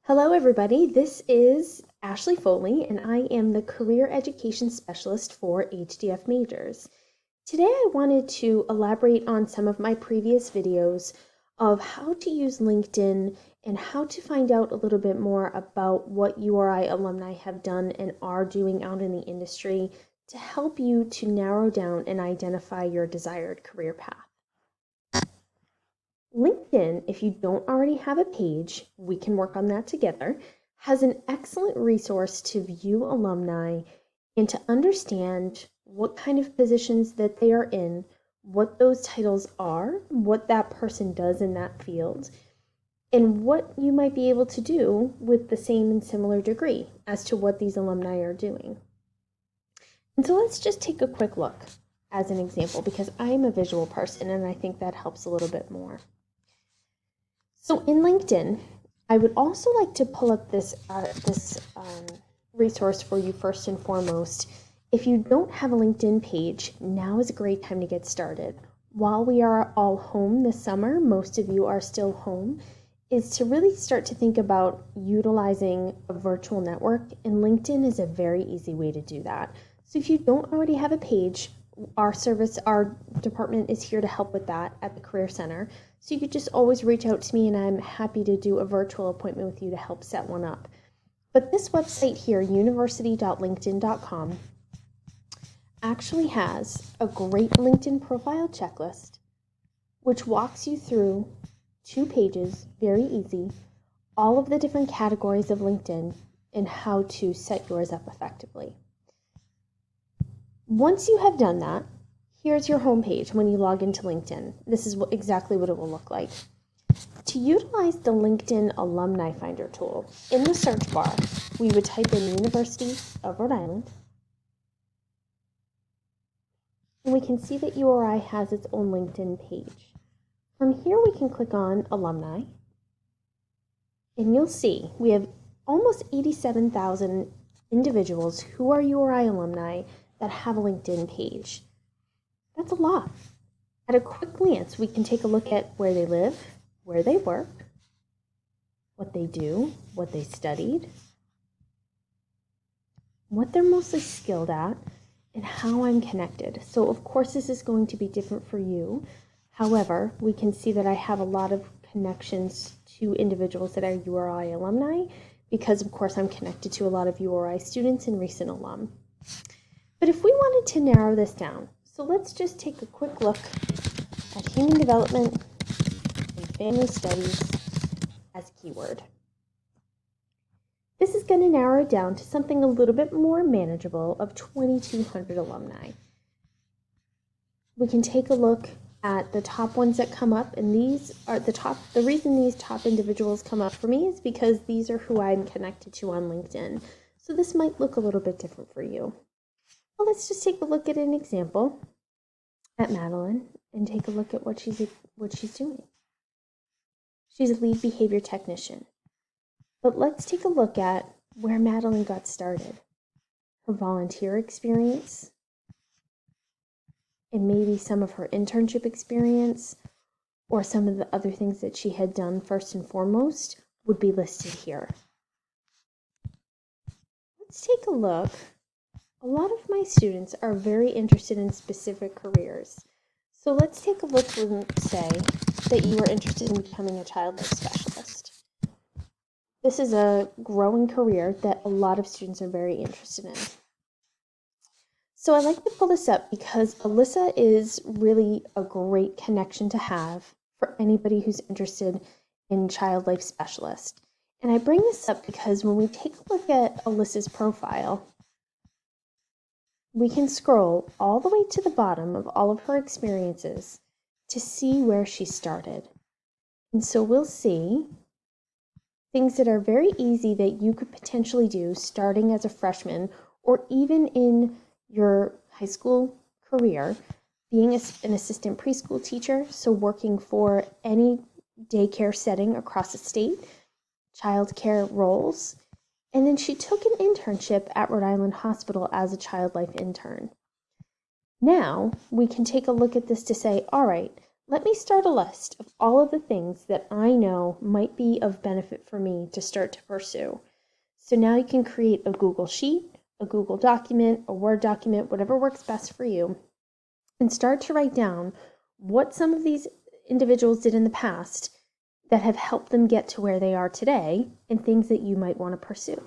Hello, everybody. This is Ashley Foley, and I am the Career Education Specialist for HDF Majors. Today, I wanted to elaborate on some of my previous videos of how to use LinkedIn and how to find out a little bit more about what URI alumni have done and are doing out in the industry to help you to narrow down and identify your desired career path. LinkedIn, if you don't already have a page, we can work on that together, has an excellent resource to view alumni and to understand what kind of positions that they are in, what those titles are, what that person does in that field, and what you might be able to do with the same and similar degree as to what these alumni are doing. And so let's just take a quick look as an example, because I'm a visual person and I think that helps a little bit more. So in LinkedIn, I would also like to pull up this resource for you first and foremost. If you don't have a LinkedIn page, now is a great time to get started. While we are all home this summer, most of you are still home, is to really start to think about utilizing a virtual network, and LinkedIn is a very easy way to do that. So if you don't already have a page, our department is here to help with that at the Career Center. So you could just always reach out to me and I'm happy to do a virtual appointment with you to help set one up. But this website here, university.linkedin.com, actually has a great LinkedIn profile checklist, which walks you through 2 pages, very easy, all of the different categories of LinkedIn and how to set yours up effectively. Once you have done that, here's your homepage when you log into LinkedIn. This is exactly what it will look like. To utilize the LinkedIn Alumni Finder tool, in the search bar, we would type in University of Rhode Island, and we can see that URI has its own LinkedIn page. From here, we can click on Alumni, and you'll see we have almost 87,000 individuals who are URI alumni that have a LinkedIn page. That's a lot. At a quick glance, we can take a look at where they live, where they work, what they do, what they studied, what they're mostly skilled at, and how I'm connected. So of course this is going to be different for you. However, we can see that I have a lot of connections to individuals that are URI alumni because of course I'm connected to a lot of URI students and recent alum. But if we wanted to narrow this down, so let's just take a quick look at human development and family studies as a keyword. This is going to narrow it down to something a little bit more manageable of 2,200 alumni. We can take a look at the top ones that come up, and these are the reason these top individuals come up for me is because these are who I'm connected to on LinkedIn. So this might look a little bit different for you. Well, let's just take a look at an example at Madeline and take a look at what she's doing. She's a lead behavior technician. But let's take a look at where Madeline got started. Her volunteer experience, and maybe some of her internship experience, or some of the other things that she had done first and foremost would be listed here. Let's take a look. A lot of my students are very interested in specific careers. So let's take a look and say that you are interested in becoming a child life specialist. This is a growing career that a lot of students are very interested in. So I like to pull this up because Alyssa is really a great connection to have for anybody who's interested in child life specialist. And I bring this up because when we take a look at Alyssa's profile, we can scroll all the way to the bottom of all of her experiences to see where she started. And so we'll see things that are very easy that you could potentially do starting as a freshman or even in your high school career, being an assistant preschool teacher, so working for any daycare setting across the state, childcare roles, and then she took an internship at Rhode Island Hospital as a child life intern. Now we can take a look at this to say, all right, let me start a list of all of the things that I know might be of benefit for me to start to pursue. So now you can create a Google Sheet, a Google document, a Word document, whatever works best for you, and start to write down what some of these individuals did in the past that have helped them get to where they are today and things that you might want to pursue.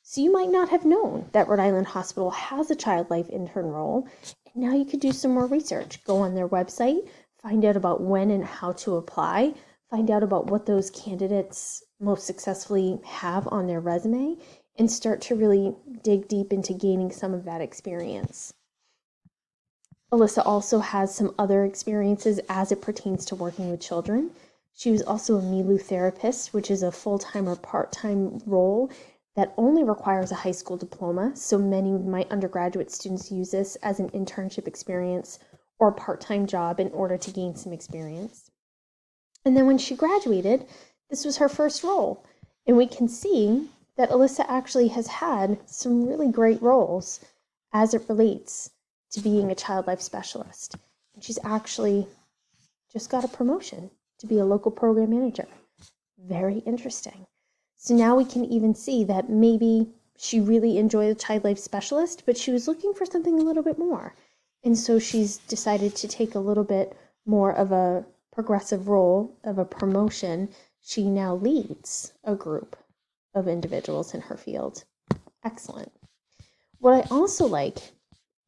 So you might not have known that Rhode Island Hospital has a child life intern role, and now you could do some more research. Go on their website, find out about when and how to apply, find out about what those candidates most successfully have on their resume, and start to really dig deep into gaining some of that experience. Alyssa also has some other experiences as it pertains to working with children. She was also a MILU therapist, which is a full-time or part-time role that only requires a high school diploma. So many of my undergraduate students use this as an internship experience or part-time job in order to gain some experience. And then when she graduated, this was her first role. And we can see that Alyssa actually has had some really great roles as it relates to being a child life specialist. And she's actually just got a promotion to be a local program manager. Very interesting. So now we can even see that maybe she really enjoyed a child life specialist, but she was looking for something a little bit more. And so she's decided to take a little bit more of a progressive role of a promotion. She now leads a group of individuals in her field. Excellent. What I also like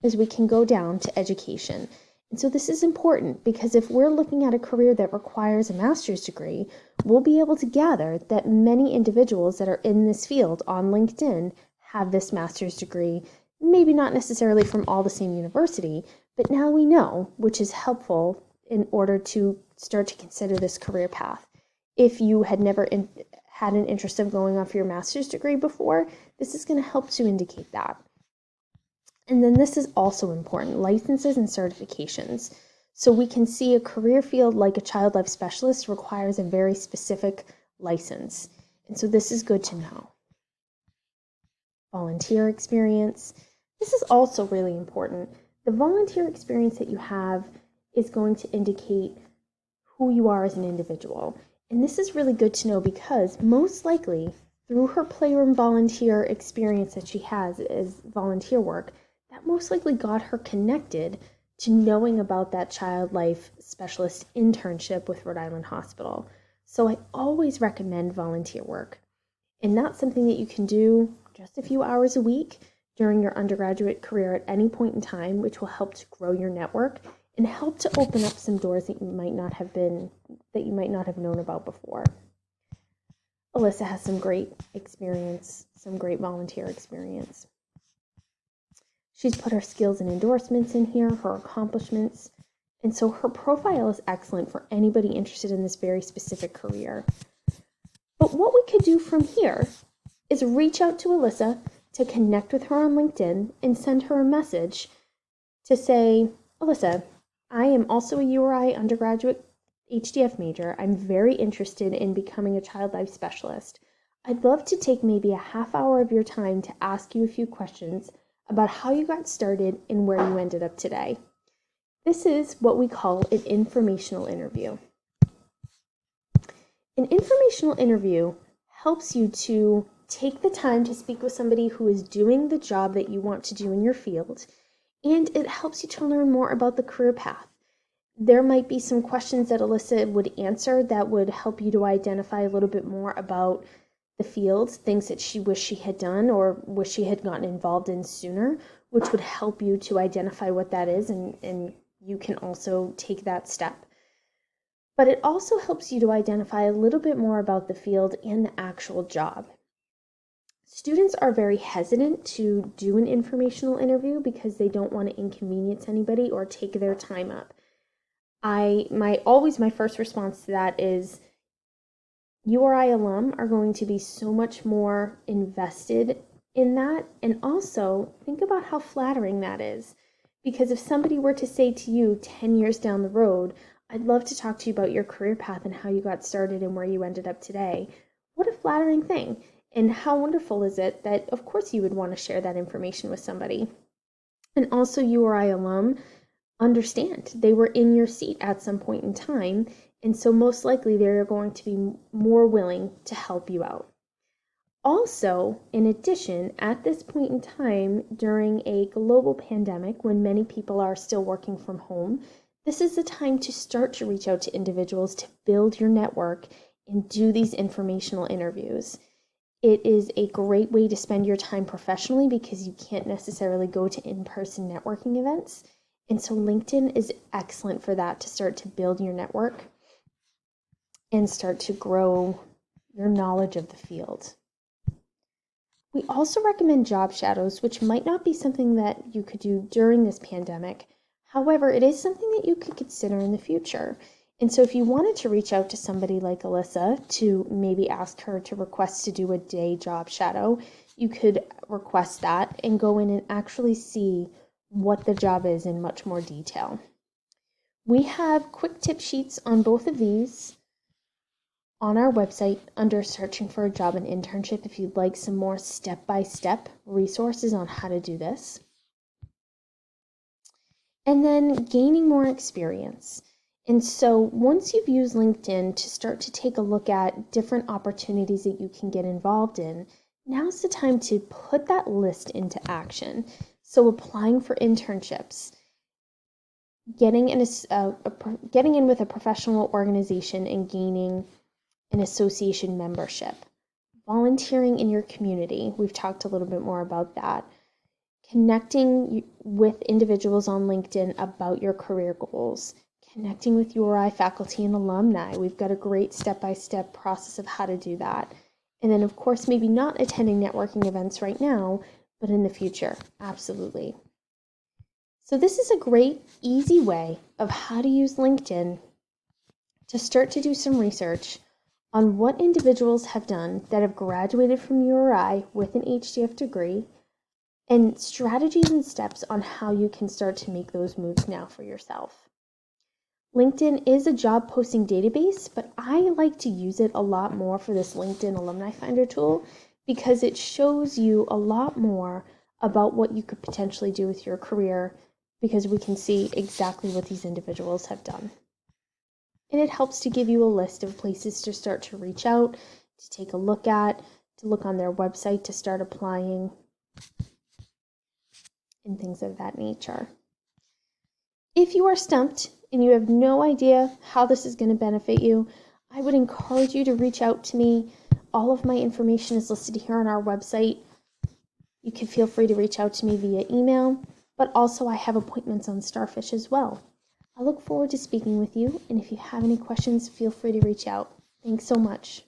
is we can go down to education. And so this is important because if we're looking at a career that requires a master's degree, we'll be able to gather that many individuals that are in this field on LinkedIn have this master's degree, maybe not necessarily from all the same university, but now we know, which is helpful in order to start to consider this career path. If you had never had an interest of going off your master's degree before, this is going to help to indicate that. And then this is also important, licenses and certifications. So we can see a career field like a child life specialist requires a very specific license. And so this is good to know. Volunteer experience. This is also really important. The volunteer experience that you have is going to indicate who you are as an individual. And this is really good to know because most likely through her playroom volunteer experience that she has as volunteer work, that most likely got her connected to knowing about that child life specialist internship with Rhode Island Hospital. So I always recommend volunteer work. And that's something that you can do just a few hours a week during your undergraduate career at any point in time, which will help to grow your network and help to open up some doors that you might not have known about before. Alyssa has some great experience, some great volunteer experience. She's put her skills and endorsements in here, her accomplishments, and so her profile is excellent for anybody interested in this very specific career. But what we could do from here is reach out to Alyssa to connect with her on LinkedIn and send her a message to say, Alyssa, I am also a URI undergraduate HDF major. I'm very interested in becoming a child life specialist. I'd love to take maybe a half hour of your time to ask you a few questions about how you got started and where you ended up today. This is what we call an informational interview. An informational interview helps you to take the time to speak with somebody who is doing the job that you want to do in your field, and it helps you to learn more about the career path. There might be some questions that Alyssa would answer that would help you to identify a little bit more about the field, things that she wished she had done or wish she had gotten involved in sooner, which would help you to identify what that is, and you can also take that step. But it also helps you to identify a little bit more about the field and the actual job. Students are very hesitant to do an informational interview because they don't want to inconvenience anybody or take their time up. My first response to that is URI alum are going to be so much more invested in that, and also think about how flattering that is. Because if somebody were to say to you 10 years down the road, I'd love to talk to you about your career path and how you got started and where you ended up today, what a flattering thing. And how wonderful is it that, of course, you would want to share that information with somebody. And also URI alum understand. They were in your seat at some point in time, and so most likely they're going to be more willing to help you out. Also, in addition, at this point in time, during a global pandemic, when many people are still working from home, this is the time to start to reach out to individuals to build your network and do these informational interviews. It is a great way to spend your time professionally because you can't necessarily go to in-person networking events. And so LinkedIn is excellent for that, to start to build your network and start to grow your knowledge of the field. We also recommend job shadows, which might not be something that you could do during this pandemic. However, it is something that you could consider in the future. And so if you wanted to reach out to somebody like Alyssa to maybe ask her to request to do a day job shadow, you could request that and go in and actually see what the job is in much more detail. We have quick tip sheets on both of these on our website under searching for a job and internship if you'd like some more step-by-step resources on how to do this. And then gaining more experience. And so once you've used LinkedIn to start to take a look at different opportunities that you can get involved in, now's the time to put that list into action. So applying for internships, getting in with a professional organization and gaining an association membership, volunteering in your community. We've talked a little bit more about that. Connecting with individuals on LinkedIn about your career goals, connecting with URI faculty and alumni. We've got a great step-by-step process of how to do that. And then, of course, maybe not attending networking events right now, but in the future, absolutely. So this is a great, easy way of how to use LinkedIn to start to do some research on what individuals have done that have graduated from URI with an HDF degree, and strategies and steps on how you can start to make those moves now for yourself. LinkedIn is a job posting database, but I like to use it a lot more for this LinkedIn Alumni Finder tool because it shows you a lot more about what you could potentially do with your career, because we can see exactly what these individuals have done. And it helps to give you a list of places to start to reach out, to take a look at, to look on their website to start applying, and things of that nature. If you are stumped and you have no idea how this is going to benefit you, I would encourage you to reach out to me. All of my information is listed here on our website. You can feel free to reach out to me via email, but also I have appointments on Starfish as well. I look forward to speaking with you, and if you have any questions, feel free to reach out. Thanks so much.